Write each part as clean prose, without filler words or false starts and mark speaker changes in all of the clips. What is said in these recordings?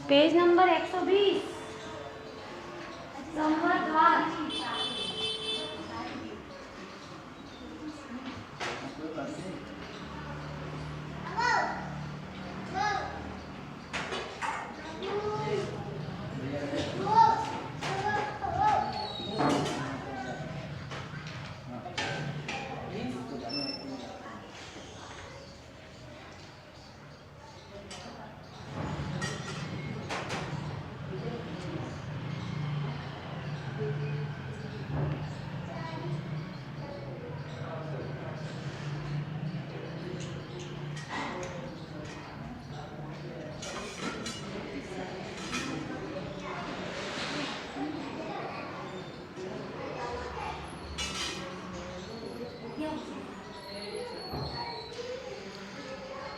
Speaker 1: Page number 120 संवरद्वार।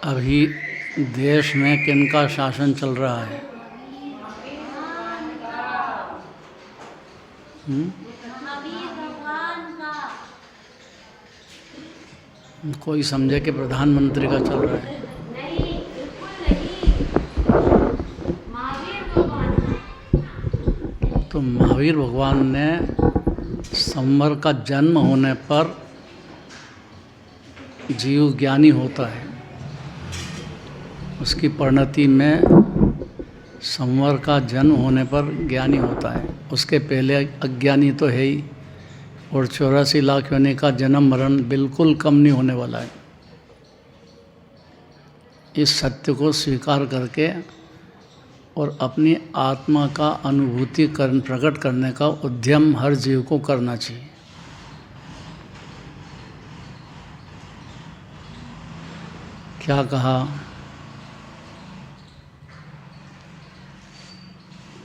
Speaker 2: अभी देश में किनका शासन चल रहा है?
Speaker 1: महावीर भगवान का।
Speaker 2: कोई समझे कि प्रधानमंत्री का चल रहा है?
Speaker 1: नहीं, बिल्कुल नहीं, महावीर भगवान।
Speaker 2: तो महावीर भगवान ने संवर का जन्म होने पर जीव ज्ञानी होता है। उसकी परिणति में संवर का जन्म होने पर ज्ञानी होता है। उसके पहले अज्ञानी तो है ही, और 84 लाख योनि का जन्म मरण बिल्कुल कम नहीं होने वाला है। इस सत्य को स्वीकार करके और अपनी आत्मा का अनुभूति प्रकट करने का उद्यम हर जीव को करना चाहिए। क्या कहा?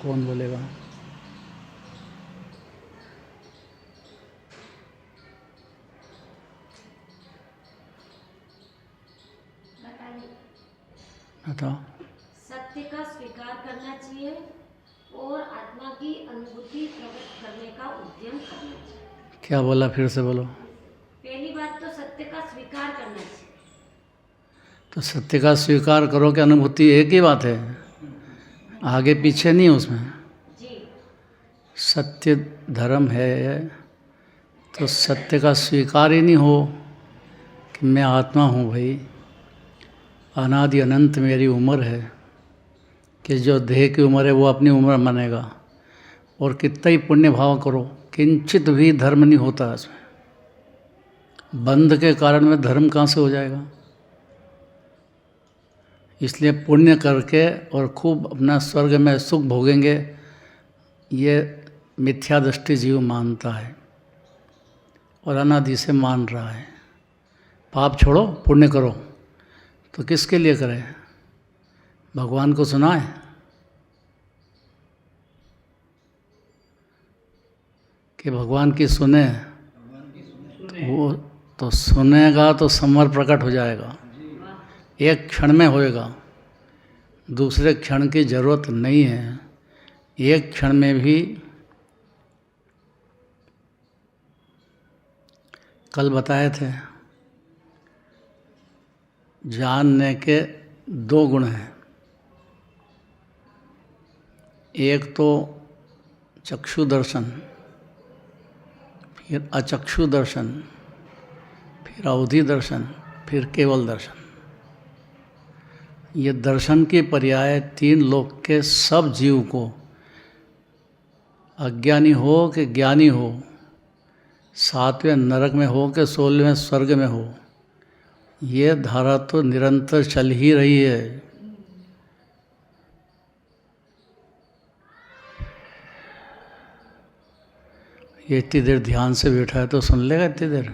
Speaker 2: कौन बोलेगा? बताओ।
Speaker 1: सत्य का स्वीकार करना चाहिए और आत्मा की अनुभूति प्रकट करने का उद्यम करना चाहिए।
Speaker 2: क्या बोला? फिर से बोलो।
Speaker 1: पहली बात तो सत्य का स्वीकार करना चाहिए।
Speaker 2: तो सत्य का स्वीकार करो कि अनुभूति एक ही बात है, आगे पीछे नहीं उसमें।
Speaker 1: जी।
Speaker 2: सत्य धर्म है तो सत्य का स्वीकार ही नहीं हो कि मैं आत्मा हूँ। भाई अनादि अनंत मेरी उम्र है, कि जो देह की उम्र है वो अपनी उम्र मानेगा। और कितना ही पुण्य भाव करो, किंचित भी धर्म नहीं होता इसमें। बंध के कारण में धर्म कहाँ से हो जाएगा? इसलिए पुण्य करके और खूब अपना स्वर्ग में सुख भोगेंगे, ये मिथ्या दृष्टि जीव मानता है और अनादि से मान रहा है। पाप छोड़ो, पुण्य करो। तो किसके लिए करें? भगवान को सुनाए? कि भगवान की सुने? वो तो सुनेगा तो संवर प्रकट हो जाएगा, एक क्षण में होएगा। दूसरे क्षण की जरूरत नहीं है। एक क्षण में भी कल बताए थे, जानने के दो गुण हैं। एक तो चक्षु दर्शन, फिर अचक्षु दर्शन, फिर अवधि दर्शन, फिर केवल दर्शन। ये दर्शन के पर्याय तीन लोक के सब जीव को, अज्ञानी हो कि ज्ञानी हो, 7वें नरक में हो कि 16वें स्वर्ग में हो, ये धारा तो निरंतर चल ही रही है। ये इतनी देर ध्यान से बैठा है तो सुन लेगा इतनी देर?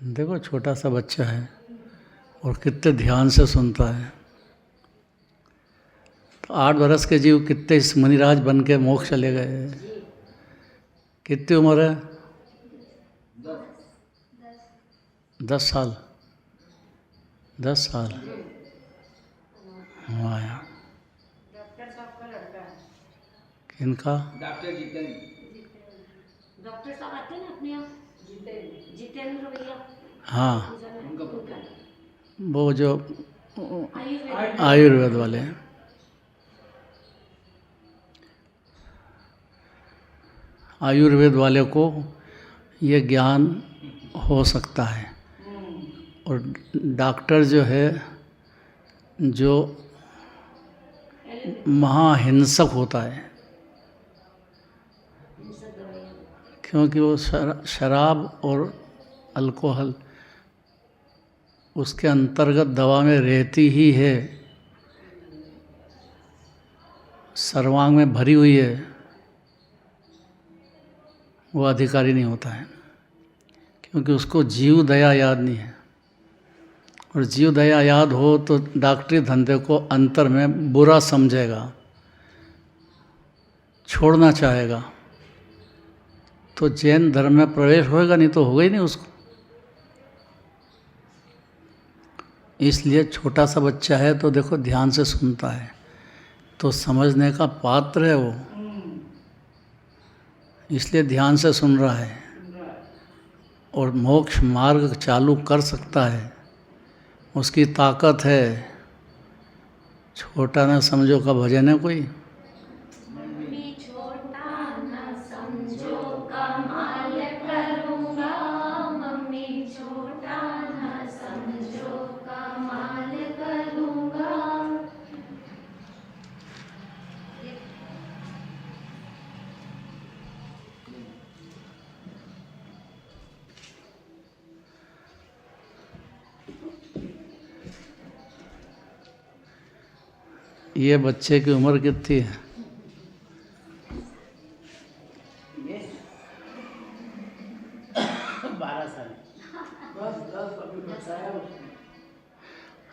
Speaker 2: देखो छोटा सा बच्चा है और कितने ध्यान से सुनता है। तो 8 बरस के जीव कितने इस मुनिराज बन के मोक्ष चले गए। कितनी उम्र है? 10 साल। 10 साल। वाह यार।
Speaker 1: डॉक्टर साहब का लड़का है।
Speaker 2: किनका?
Speaker 3: डॉक्टर जितेंद्र।
Speaker 1: डॉक्टर साहब आते हैं ना अपने यहाँ, जितेंद्र भैया।
Speaker 2: हाँ।
Speaker 3: उनका पुत्र।
Speaker 2: वो जो
Speaker 1: आयुर्वेद
Speaker 2: आयुर्वेद वाले हैं। आयुर्वेद वाले को ये ज्ञान हो सकता है, और डॉक्टर जो है जो महाहिंसक होता है, क्योंकि वो शराब और अल्कोहल उसके अंतर्गत दवा में रहती ही है, सर्वांग में भरी हुई है, वो अधिकारी नहीं होता है, क्योंकि उसको जीव दया याद नहीं है। और जीव दया याद हो तो डॉक्टरी धंधे को अंतर में बुरा समझेगा, छोड़ना चाहेगा, तो जैन धर्म में प्रवेश होएगा नहीं तो होगा ही नहीं उसको। इसलिए छोटा सा बच्चा है तो देखो ध्यान से सुनता है, तो समझने का पात्र है वो, इसलिए ध्यान से सुन रहा है और मोक्ष मार्ग चालू कर सकता है, उसकी ताकत है। छोटा न समझो का भजन है कोई,
Speaker 1: मम्मी छोटा न समझो कमाल करूँगा, मम्मी छोटा न समझो कमाल करूँगा।
Speaker 2: ये बच्चे की उम्र कितनी है?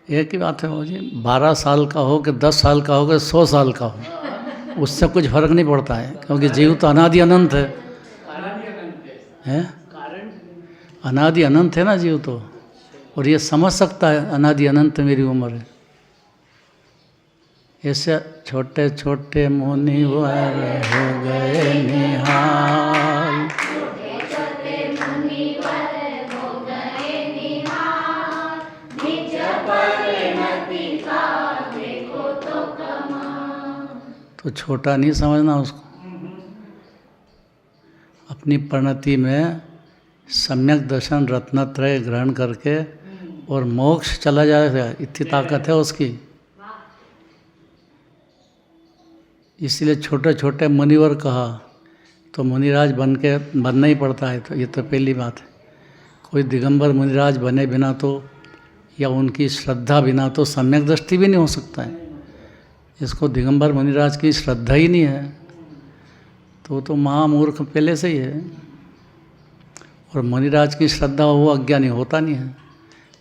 Speaker 2: एक ही बात है वो जी, 12 साल का हो कि 10 साल का हो कि 100 साल का हो, उससे कुछ फर्क नहीं पड़ता है, क्योंकि जीव तो अनादि अनंत है, अनादि अनंत है ना जीव तो, और ये समझ सकता है अनादि अनंत मेरी उम्र है। ऐसे छोटे छोटे मुनिवर हो गए निहाल, तो छोटा नहीं समझना उसको, अपनी परिणति में सम्यक दर्शन रत्नत्रय ग्रहण करके और मोक्ष चला जाएगा, इतनी ताकत है उसकी। इसलिए छोटे छोटे मुनिवर कहा, तो मुनिराज बनना ही पड़ता है, तो ये तो पहली बात है। कोई दिगंबर मुनिराज बने बिना तो, या उनकी श्रद्धा बिना तो सम्यक दृष्टि भी नहीं हो सकता है। इसको दिगंबर मुनिराज की श्रद्धा ही नहीं है तो महामूर्ख पहले से ही है। और मुनिराज की श्रद्धा वो अज्ञानी होता नहीं है,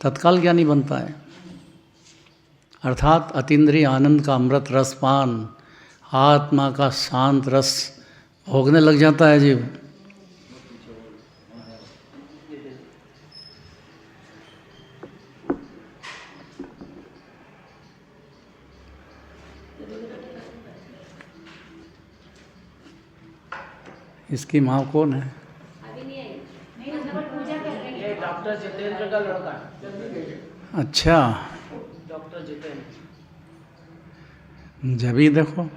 Speaker 2: तत्काल ज्ञानी बनता है। अर्थात अतीन्द्रिय आनंद का अमृत रसपान, आत्मा का शांत रस भोगने लग जाता है जीव। इसकी माँ कौन है?
Speaker 1: अभी नहीं आई, पूजा कर रहे हैं।
Speaker 3: ये डॉक्टर जितेंद्र का लड़का।
Speaker 2: अच्छा,
Speaker 3: डॉक्टर जितेंद्र।
Speaker 2: जब ही देखो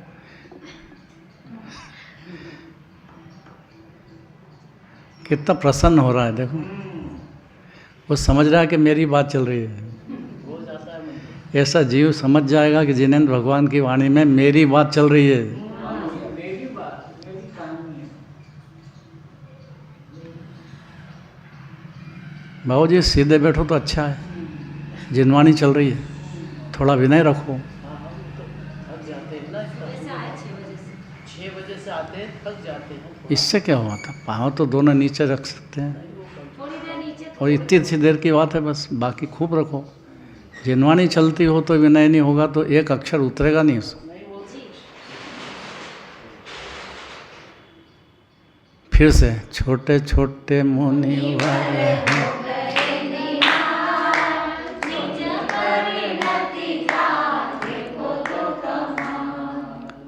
Speaker 2: कितना प्रसन्न हो रहा है, देखो वो समझ रहा है कि मेरी बात चल रही है।
Speaker 3: हो जाता है मन।
Speaker 2: ऐसा जीव समझ जाएगा कि जिनेंद्र भगवान की वाणी में मेरी बात चल रही है।
Speaker 3: मेरी बात, मेरी कहानी है।
Speaker 2: बाबू जी सीधे बैठो तो अच्छा है, जिनवाणी चल रही है, थोड़ा विनय रखो।
Speaker 3: हाँ, हम तो थक जाते हैं ना,
Speaker 1: जैसे आए 6 बजे से।
Speaker 3: 6 बजे से आते हैं, थक जाते हैं।
Speaker 2: इससे क्या हुआ था? पाँव तो दोनों नीचे रख सकते हैं,
Speaker 1: थोड़ी देर नीचे
Speaker 2: और इतनी सी देर की बात है बस, बाकी खूब रखो। जिनवाणी चलती हो तो विनय नहीं होगा तो एक अक्षर उतरेगा नहीं उसमें। फिर से छोटे छोटे मुनिवर,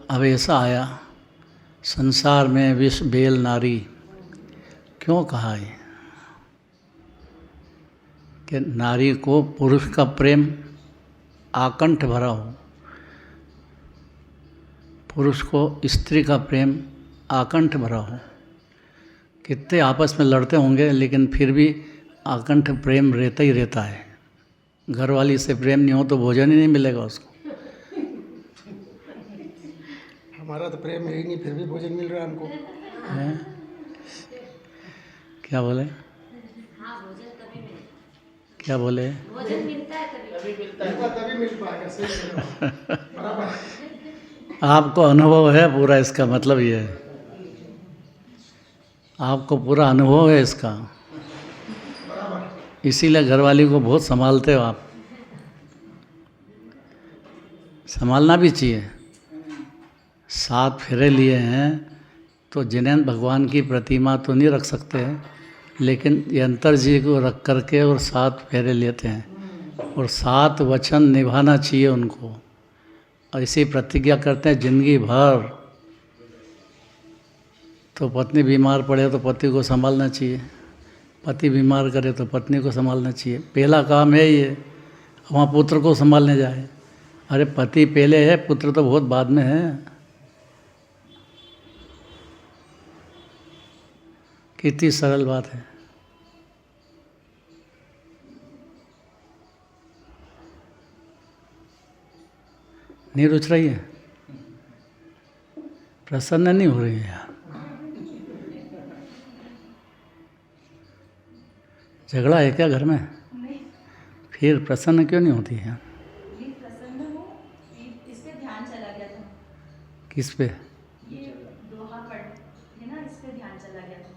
Speaker 2: अब ऐसा आया संसार में विष बेल नारी, क्यों कहा है? कि नारी को पुरुष का प्रेम आकंठ भरा हो, पुरुष को स्त्री का प्रेम आकंठ भरा हो। कितने आपस में लड़ते होंगे लेकिन फिर भी आकंठ प्रेम रहता ही रहता है। घरवाली से प्रेम नहीं हो तो भोजन ही नहीं मिलेगा उसको।
Speaker 4: हमारा तो प्रेम है ही नहीं, फिर भी भोजन मिल रहा है हमको।
Speaker 2: क्या बोले?
Speaker 1: हाँ, भोजन तभी मिलता
Speaker 2: क्या बोले?
Speaker 1: है, भोजन मिलता है तभी।
Speaker 3: तभी मिलता है।
Speaker 4: तभी मिल पाएगा। सही कह रहे हो। बराबर।
Speaker 2: आपको अनुभव है पूरा, इसका मतलब ये है आपको पूरा अनुभव है इसका, इसीलिए घरवाली को बहुत संभालते हो आप। संभालना भी चाहिए। 7 फेरे लिए हैं तो जिनेंद्र भगवान की प्रतिमा तो नहीं रख सकते हैं, लेकिन यंत्र जी को रख करके और 7 फेरे लेते हैं और 7 वचन निभाना चाहिए उनको। और इसी प्रतिज्ञा करते हैं जिंदगी भर। तो पत्नी बीमार पड़े तो पति को संभालना चाहिए, पति बीमार करे तो पत्नी को संभालना चाहिए। पहला काम है ये, वहाँ पुत्र को संभालने जाए। अरे पति पहले है, पुत्र तो बहुत बाद में है। कितनी सरल बात है। नहीं रुच रही है, प्रसन्न नहीं हो रही है यार। झगड़ा है क्या घर में?
Speaker 5: नहीं,
Speaker 2: फिर प्रसन्न क्यों नहीं होती है?
Speaker 5: ये प्रसन्न हूँ, इस पे ध्यान चला गया था।
Speaker 2: किस पे?
Speaker 5: ये दोहा पढ़ है ना, इस पे ध्यान चला गया था।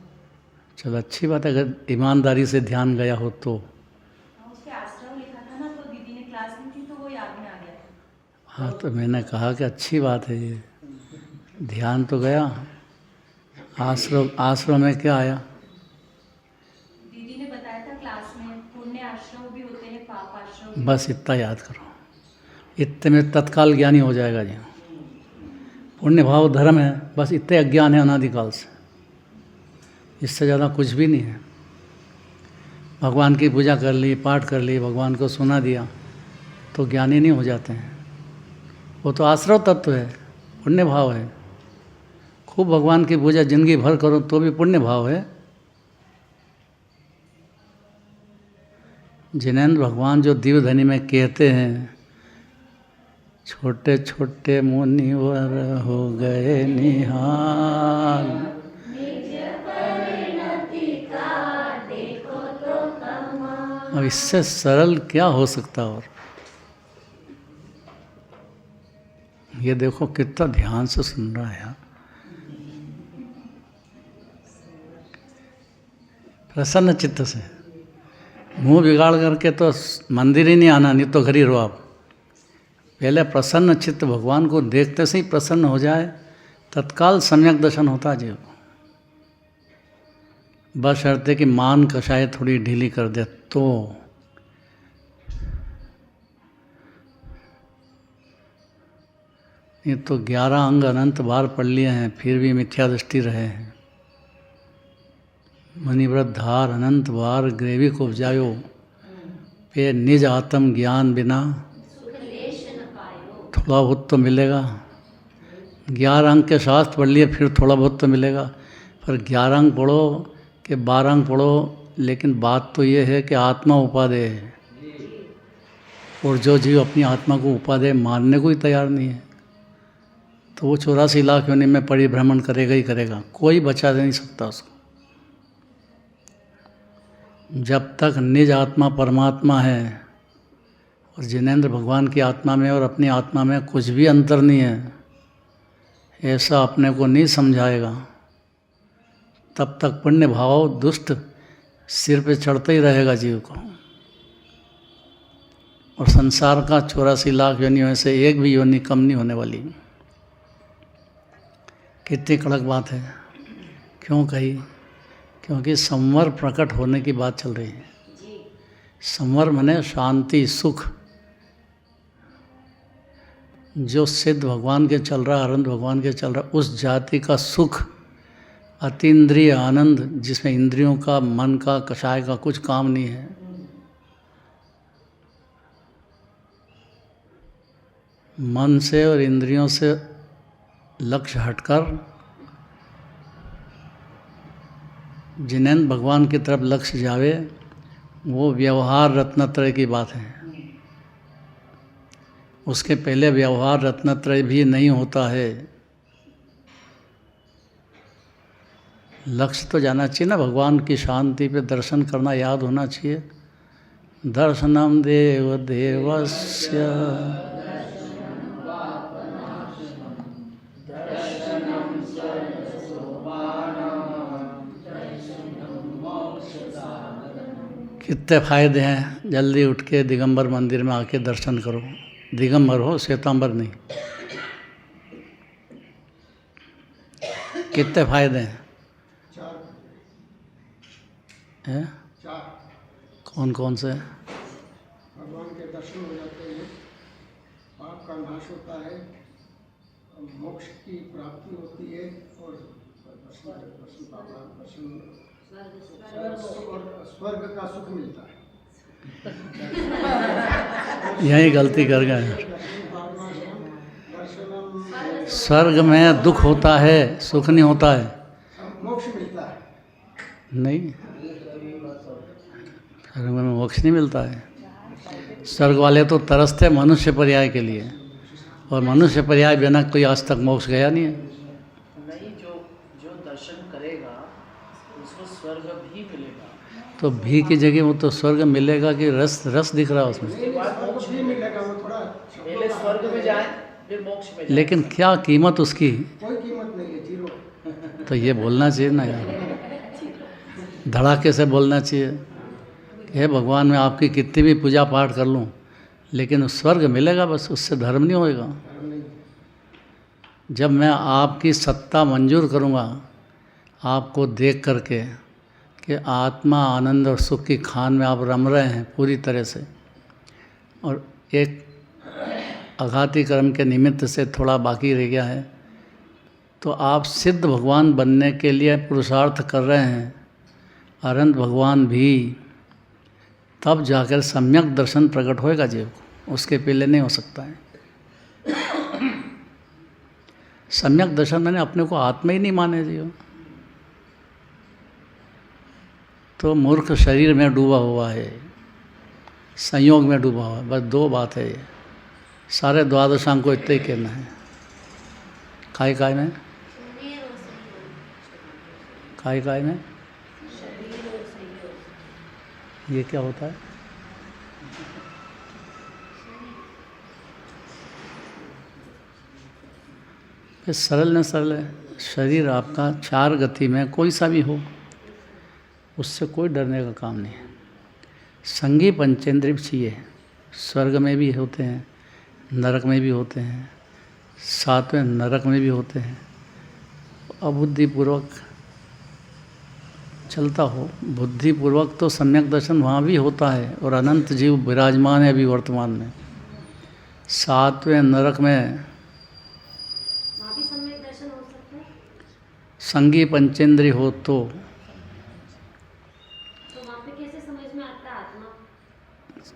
Speaker 2: चलो अच्छी बात है, अगर ईमानदारी से ध्यान गया हो तो।
Speaker 5: हाँ, उस पे आश्रम लिखा था ना, तो दीदी ने क्लास ली थी तो वो याद में आ गया था।
Speaker 2: हाँ तो मैंने कहा कि अच्छी बात है ये, ध्यान तो गया। आश्रम में क्या आया?
Speaker 5: दीदी ने बताया था क्लास में, पुण्य आश्रम भी होते हैं, पाप आश्रम भी।
Speaker 2: बस इतना याद करो, इतने में तत्काल ज्ञानी हो जाएगा जी। पुण्य भाव धर्म है, बस इतने अज्ञान है अनादिकाल से, इससे ज़्यादा कुछ भी नहीं है। भगवान की पूजा कर ली, पाठ कर ली, भगवान को सुना दिया तो ज्ञानी नहीं हो जाते हैं। वो तो आश्रव तत्व है, पुण्य भाव है। खूब भगवान की पूजा जिंदगी भर करो तो भी पुण्य भाव है। जिनेंद्र भगवान जो दिव्यधनी में कहते हैं, छोटे छोटे मुनिवर हो गए निहाल, अब इससे सरल क्या हो सकता। और ये देखो कितना ध्यान से सुन रहा है यार, प्रसन्न चित्त से। मुंह बिगाड़ करके तो मंदिर ही नहीं आना, नहीं तो घर ही रहो आप। पहले प्रसन्न चित्त, भगवान को देखते से ही प्रसन्न हो जाए, तत्काल सम्यक दर्शन होता जीव को। बशर्ते कि मान कषाय थोड़ी ढीली कर दे तो। ये तो 11 अंग अनंत बार पढ़ लिए हैं, फिर भी मिथ्या दृष्टि रहे हैं। मणिव्रत धार अनंत बार ग्रेवी को उपजायो, पे निज आत्म ज्ञान बिना थोड़ा बहुत तो मिलेगा। 11 अंक के शास्त्र पढ़ लिए, फिर थोड़ा बहुत तो मिलेगा। पर 11 अंक पढ़ो कि 12 अंक पढ़ो, लेकिन बात तो ये है कि आत्मा उपादेय है, और जो जीव अपनी आत्मा को उपादेय मानने को ही तैयार नहीं है, तो वो 84 लाख योनि में परिभ्रमण करेगा ही करेगा, कोई बचा नहीं सकता उसको। जब तक निज आत्मा परमात्मा है और जिनेंद्र भगवान की आत्मा में और अपनी आत्मा में कुछ भी अंतर नहीं है, ऐसा अपने को नहीं समझाएगा, तब तक पुण्य भाव दुष्ट सिर पे चढ़ता ही रहेगा जीव को। और संसार का 84 लाख योनियों से एक भी योनि कम नहीं होने वाली। कितनी कड़क बात है। क्यों कही? क्योंकि संवर प्रकट होने की बात चल रही है। संवर माने शांति, सुख। जो सिद्ध भगवान के चल रहा, अनंत भगवान के चल रहा, उस जाति का सुख, अतीन्द्रिय आनंद, जिसमें इंद्रियों का, मन का, कषाय का कुछ काम नहीं है, मन से और इंद्रियों से लक्ष्य हटकर जिनेंद्र भगवान की तरफ लक्ष्य जावे, वो व्यवहार रत्नत्रय की बात है। उसके पहले व्यवहार रत्नत्रय भी नहीं होता है। लक्ष्य तो जाना चाहिए ना, भगवान की शांति पे दर्शन करना याद होना चाहिए। दर्शनम देव देवस्य कितने फायदे हैं। जल्दी उठ के दिगंबर मंदिर में आके दर्शन करो। दिगंबर हो, श्वेतांबर नहीं। कितने फायदे हैं? हैं? कौन कौन से?
Speaker 4: भगवान के दर्शन हो जाते हैं, पाप का नाश होता है, मोक्ष की प्राप्ति होती है और स्वर्ग का सुख मिलता है।
Speaker 2: यही गलती कर गए। स्वर्ग में दुख होता है, सुख नहीं होता है।
Speaker 4: मोक्ष मिलता है।
Speaker 2: नहीं, स्वर्ग में मोक्ष नहीं मिलता है। स्वर्ग वाले तो तरसते मनुष्य पर्याय के लिए, और मनुष्य पर्याय बिना कोई आज तक मोक्ष गया नहीं है।
Speaker 3: नहीं, जो दर्शन करेगा उसको स्वर्ग भी मिलेगा।
Speaker 2: तो भी की जगह वो तो स्वर्ग मिलेगा कि रस दिख रहा है उसमें।
Speaker 4: मोक्ष भी मिलेगा, वो थोड़ा
Speaker 3: पहले स्वर्ग में जाए फिर मोक्ष में जाए।
Speaker 2: लेकिन क्या कीमत उसकी?
Speaker 4: कोई कीमत नहीं है, जीरो।
Speaker 2: तो ये बोलना चाहिए ना यार, धड़ाके से बोलना चाहिए। हे भगवान, मैं आपकी कितनी भी पूजा पाठ कर लूँ, लेकिन स्वर्ग मिलेगा बस, उससे धर्म नहीं होएगा। जब मैं आपकी सत्ता मंजूर करूँगा आपको देख करके कि आत्मा आनंद और सुख की खान में आप रम रहे हैं पूरी तरह से, और एक आघाती कर्म के निमित्त से थोड़ा बाकी रह गया है, तो आप सिद्ध भगवान बनने के लिए पुरुषार्थ कर रहे हैं। अनंत भगवान भी तब जाकर सम्यक दर्शन प्रकट होएगा जीव को, उसके पहले नहीं हो सकता है। सम्यक दर्शन मैंने अपने को आत्मा ही नहीं माने जीव, तो मूर्ख शरीर में डूबा हुआ है, संयोग में डूबा हुआ है। बस दो बात है ये, सारे द्वादशांग को इतना ही कहना है। काय में काय में ये क्या होता है? फिर सरल न सरल है। शरीर आपका चार गति में कोई सा भी हो, उससे कोई डरने का काम नहीं है। संगी पंचेंद्रिय चाहिए। स्वर्ग में भी होते हैं, नरक में भी होते हैं, सातवें नरक में भी होते हैं। अबुद्धिपूर्वक चलता हो, बुद्धिपूर्वक तो सम्यक दर्शन वहाँ भी होता है, और अनंत जीव विराजमान है अभी वर्तमान में। सातवें नरक में
Speaker 1: वहाँ भी सम्यक दर्शन हो सकता है।
Speaker 2: संगी पंचेंद्रिय हो तो
Speaker 1: वहाँ पे कैसे समझ में आता है आत्मा?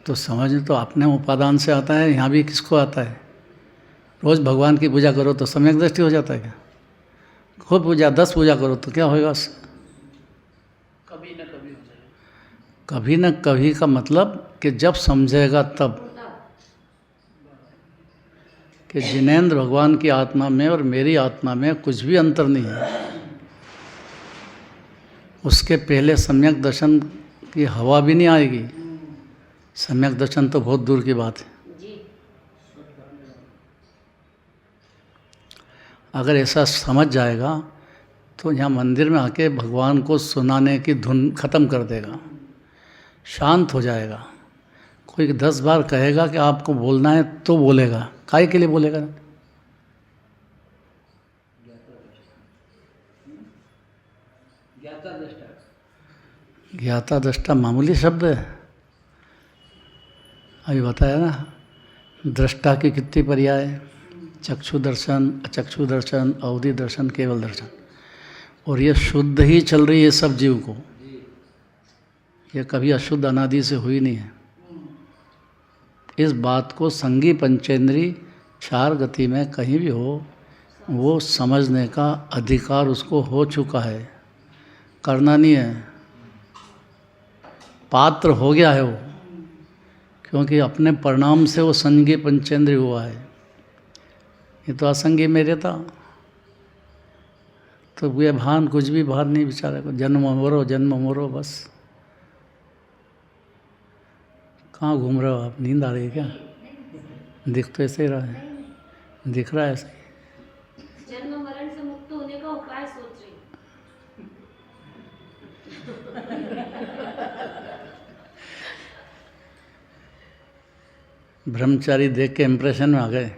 Speaker 2: तो समझ तो अपने उपादान से आता है। यहाँ भी किसको आता है? रोज़ भगवान की पूजा करो तो सम्यक दृष्टि हो जाता है क्या? खूब पूजा, 10 पूजा करो तो क्या होएगा उससे?
Speaker 3: कभी न कभी हो जाएगा।
Speaker 2: कभी न कभी का मतलब कि जब समझेगा तब, कि जिनेंद्र भगवान की आत्मा में और मेरी आत्मा में कुछ भी अंतर नहीं है। उसके पहले सम्यक दर्शन की हवा भी नहीं आएगी। सम्यक दर्शन तो बहुत दूर की बात है।
Speaker 1: जी।
Speaker 2: अगर ऐसा समझ जाएगा तो यहाँ मंदिर में आके भगवान को सुनाने की धुन खत्म कर देगा, शांत हो जाएगा। कोई 10 बार कहेगा कि आपको बोलना है तो बोलेगा, काहे के लिए बोलेगा? ज्ञाता दृष्टा मामूली शब्द है। अभी बताया ना, दृष्टा की कितनी पर्याय है? चक्षु दर्शन, अचक्षु दर्शन, अवधि दर्शन, केवल दर्शन। और ये शुद्ध ही चल रही है सब जीव को, ये कभी अशुद्ध अनादि से हुई नहीं है। इस बात को संगी पंचेंद्री चार गति में कहीं भी हो, वो समझने का अधिकार उसको हो चुका है, करना नहीं है, पात्र हो गया है वो, क्योंकि अपने परिणाम से वो संगी पंचेंद्रिय हुआ है। ये तो असंगी में रहता तो ये भान कुछ भी भान नहीं बेचारे को, जन्म मरो बस। कहाँ घूम रहे हो आप? नींद आ रही है क्या? दिख तो ऐसे ही रहा है, दिख रहा है ऐसे ही।
Speaker 1: जन्म मरण से मुक्त होने का उपाय सोच रही
Speaker 2: ब्रह्मचारी देख के इम्प्रेशन में आ गए।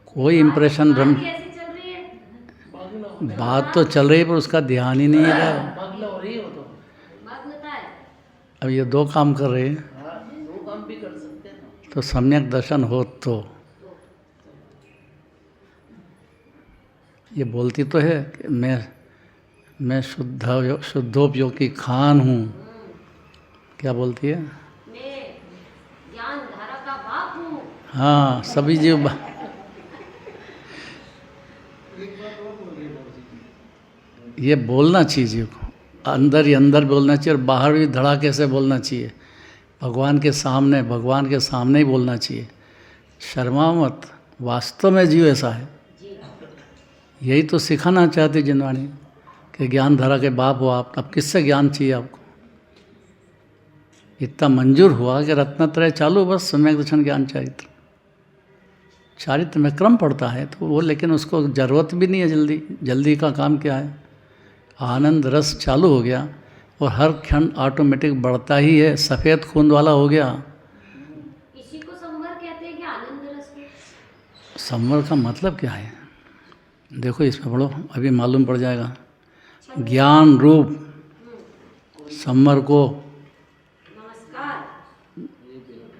Speaker 2: कोई इम्प्रेशन
Speaker 1: बात कैसी चल रही है?
Speaker 2: बात तो चल रही है पर उसका ध्यान ही नहीं है।
Speaker 3: मग्न हो रही हो तो।
Speaker 1: मग्नता है।
Speaker 2: अब ये दो काम कर रहे हैं,
Speaker 3: हाँ, दो काम भी कर सकते हैं ना।
Speaker 2: तो सम्यक दर्शन हो तो ये बोलती तो है कि मैं शुद्धोपयोग की खान हूँ। क्या बोलती है?
Speaker 1: मैं ज्ञान धारा का बाप हूँ।
Speaker 2: हाँ, सभी जीव ये बोलना चाहिए जीव को, अंदर ही अंदर बोलना चाहिए और बाहर भी धड़ाके से बोलना चाहिए। भगवान के सामने ही बोलना चाहिए। शर्मा मत, वास्तव में जीव ऐसा है। यही तो सिखाना चाहती जिनवाणी कि ज्ञान धारा के बाप हो आप। अब किससे ज्ञान चाहिए आपको? इतना मंजूर हुआ कि रत्नत्रय चालू, बस सम्यक दर्शन ज्ञान चारित्र में क्रम पड़ता है तो वो, लेकिन उसको ज़रूरत भी नहीं है जल्दी का काम क्या है? आनंद रस चालू हो गया और हर क्षण ऑटोमेटिक बढ़ता ही है, सफ़ेद खून वाला हो गया।
Speaker 1: इसी को संवर कहते हैं कि आनंद रस को।
Speaker 2: संवर का मतलब क्या है? देखो इसमें पढ़ो, अभी मालूम पड़ जाएगा। ज्ञान रूप संवर को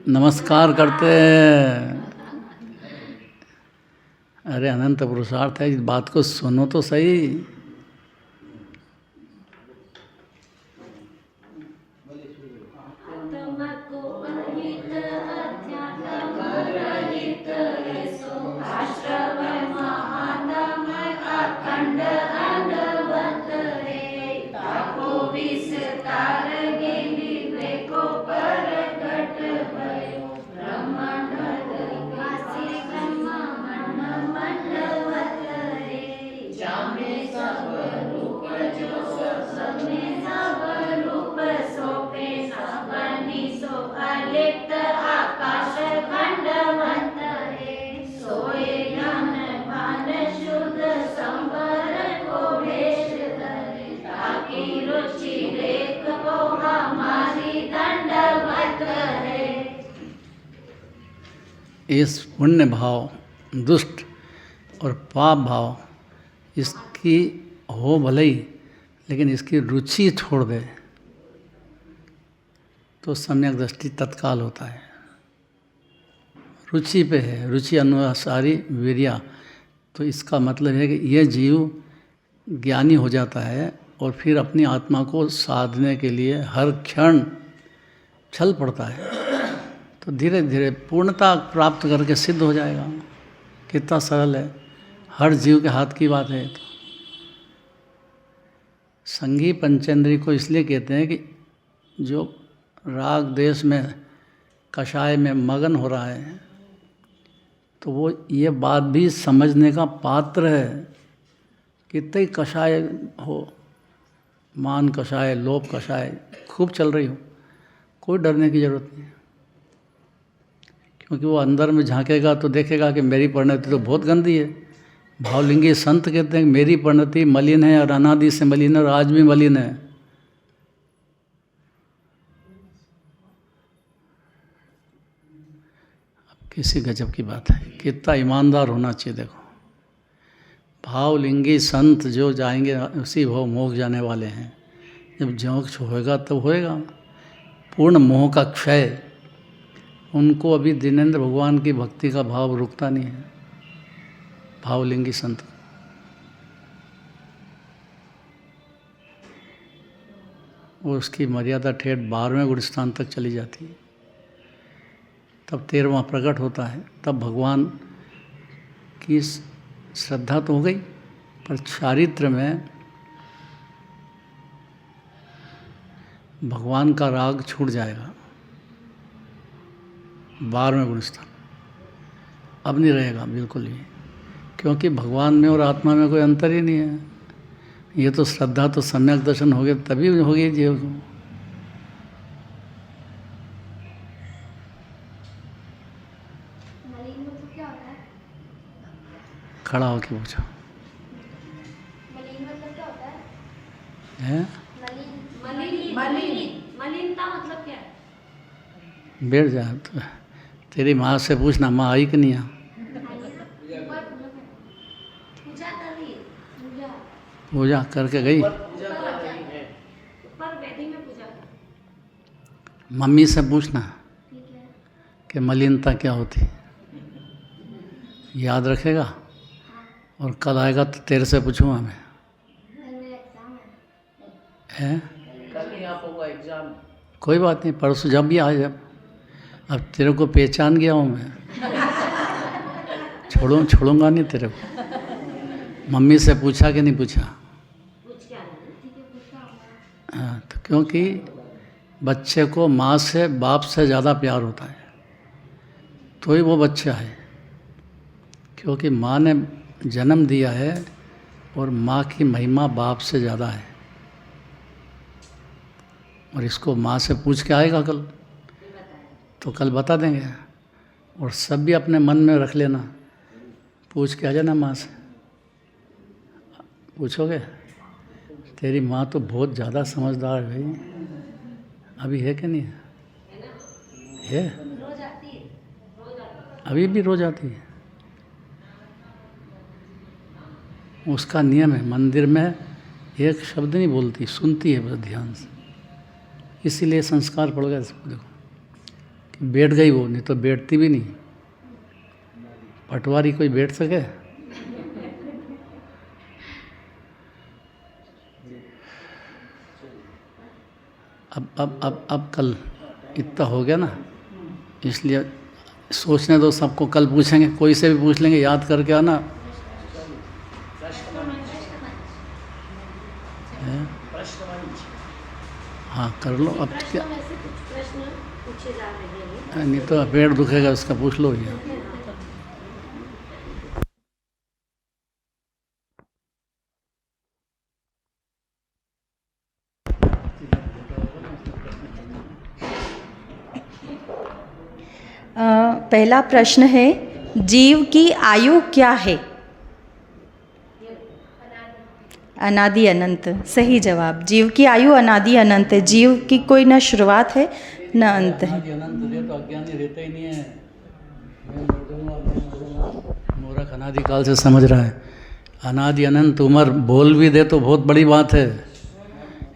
Speaker 2: नमस्कार करते हैं। अरे अनंत पुरुषार्थ है, इस बात को सुनो तो सही। इस पुण्य भाव, दुष्ट और पाप भाव, इसकी हो भले ही, लेकिन इसकी रुचि छोड़ दे तो सम्यक दृष्टि तत्काल होता है। रुचि पे है, रुचि अनुसारी वीर्या। तो इसका मतलब है कि यह जीव ज्ञानी हो जाता है और फिर अपनी आत्मा को साधने के लिए हर क्षण चल पड़ता है, तो धीरे धीरे पूर्णता प्राप्त करके सिद्ध हो जाएगा। कितना सरल है, हर जीव के हाथ की बात है। तो संगी पंचेंद्रिय को इसलिए कहते हैं कि जो राग देश में कषाय में मगन हो रहा है, तो वो ये बात भी समझने का पात्र है। कितने कषाय हो, मान कषाय, लोभ कषाय खूब चल रही हो, कोई डरने की जरूरत नहीं, क्योंकि वो अंदर में झांकेगा तो देखेगा कि मेरी परिणति तो बहुत गंदी है। भावलिंगी संत कहते हैं कि मेरी परिणति मलिन है और अनादि से मलिन है और आज भी मलिन है। अब किसी गजब की बात है, कितना ईमानदार होना चाहिए। देखो, भावलिंगी संत जो जाएंगे उसी भाव मोक्ष जाने वाले हैं। जब मोक्ष होएगा तब होएगा। पूर्ण मोह का क्षय, उनको अभी दिनेंद्र भगवान की भक्ति का भाव रुकता नहीं है। भावलिंगी संत वो उसकी मर्यादा ठेठ 12वें गुण स्थान तक चली जाती है। तब 13वां प्रकट होता है। तब भगवान की श्रद्धा तो हो गई, पर चारित्र में भगवान का राग छूट जाएगा। 12वें गुण स्थान अब नहीं रहेगा बिल्कुल भी, क्योंकि भगवान में और आत्मा में कोई अंतर ही नहीं है। ये तो श्रद्धा तो सम्यक दर्शन हो गया तभी होगी जीव को।
Speaker 6: मलिन मतलब क्या होता है?
Speaker 2: खड़ा होके पूछो।
Speaker 6: मलिन मतलब क्या होता है?
Speaker 2: है
Speaker 1: मलिनता मतलब क्या है?
Speaker 2: बैठ जा तो तेरी माँ से पूछना, माँ आई कि नहीं आ?
Speaker 1: पूजा कर रही है।
Speaker 2: पूजा करके गई।
Speaker 3: पूजा कर रही है।
Speaker 1: पर वेदी में पूजा कर।
Speaker 2: मम्मी से पूछना
Speaker 6: ठीक है।
Speaker 2: कि मलिनता क्या होती, याद रखेगा। और कल आएगा तो तेरे से पूछूंगा मैं।
Speaker 6: मेरा एग्जाम है।
Speaker 2: है
Speaker 3: कल ही आप होगा एग्जाम।
Speaker 2: कोई बात नहीं, परसों जब भी आए जब। अब तेरे को पहचान गया हूँ मैं, छोड़ूंगा नहीं तेरे को। मम्मी से पूछा कि नहीं पूछा?
Speaker 1: पूछ के आना।
Speaker 6: ठीक है, पूछता हूँ।
Speaker 2: हाँ, तो क्योंकि बच्चे को माँ से बाप से ज़्यादा प्यार होता है, तो ही वो बच्चा है। क्योंकि माँ ने जन्म दिया है और माँ की महिमा बाप से ज़्यादा है। और इसको माँ से पूछ के आएगा कल, तो कल बता देंगे। और सब भी अपने मन में रख लेना, पूछ के आ जाना माँ से। पूछोगे? तेरी माँ तो बहुत ज़्यादा समझदार है भाई। अभी है कि नहीं है?
Speaker 1: रोज आती है।
Speaker 2: अभी भी रोज आती है। उसका नियम है, मंदिर में एक शब्द नहीं बोलती, सुनती है बस ध्यान से। इसीलिए संस्कार पड़ गया इसको। देखो कि बैठ गई वो, नहीं तो बैठती भी नहीं। पटवारी कोई बैठ सके? अब कल इतना हो गया ना, इसलिए सोचने दो सबको। कल पूछेंगे, कोई से भी पूछ लेंगे, याद करके आना। हाँ कर लो। अब क्या,
Speaker 1: में से कुछ प्रश्न पूछे जा रहे हैं।
Speaker 2: नहीं तो पेट दुखेगा उसका, पूछ लो भैया।
Speaker 5: पहला प्रश्न है, जीव की आयु क्या है? अनादि अनंत। सही जवाब। जीव की आयु अनादि अनंत है। जीव की कोई न शुरुआत है न अंत है।
Speaker 2: अनंत है तो अज्ञानी रहता ही नहीं है। मूर्ख अनादिकाल से समझ रहा है। अनादि अनंत उम्र बोल भी दे तो बहुत बड़ी बात है।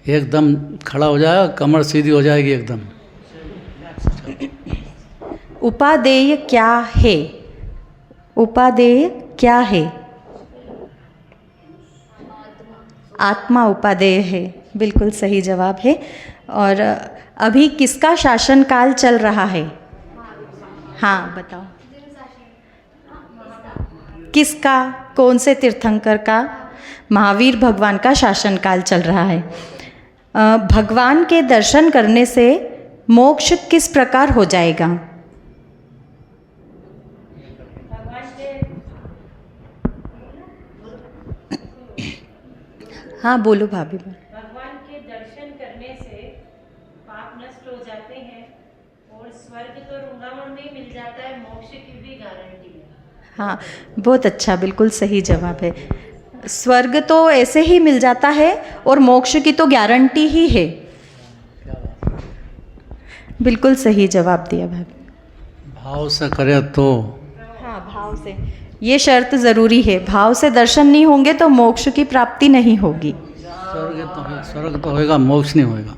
Speaker 2: एकदम खड़ा हो जाएगा, कमर सीधी हो जाएगी एकदम।
Speaker 5: उपादेय क्या है? उपादेय क्या है? आत्मा उपादेय है। बिल्कुल सही जवाब है। और अभी किसका शासन काल चल रहा है? हाँ बताओ। किसका? कौन से तीर्थंकर का? महावीर भगवान का शासन काल चल रहा है। भगवान के दर्शन करने से मोक्ष किस प्रकार हो जाएगा? हाँ बोलो भाभी।
Speaker 7: भगवान के दर्शन करने से पाप नष्ट हो जाते हैं और स्वर्ग तो वृंदावन में ही मिल जाता है, मोक्ष की भी गारंटी है।
Speaker 5: हाँ बहुत अच्छा, बिल्कुल सही जवाब है। स्वर्ग तो ऐसे ही मिल जाता है और मोक्ष की तो गारंटी ही है। बिल्कुल सही जवाब दिया भाभी।
Speaker 2: भाव से करे तो।
Speaker 5: हाँ भाव से, ये शर्त ज़रूरी है। भाव से दर्शन नहीं होंगे तो मोक्ष की प्राप्ति नहीं होगी।
Speaker 2: स्वर्ग तो होएगा, मोक्ष नहीं होएगा।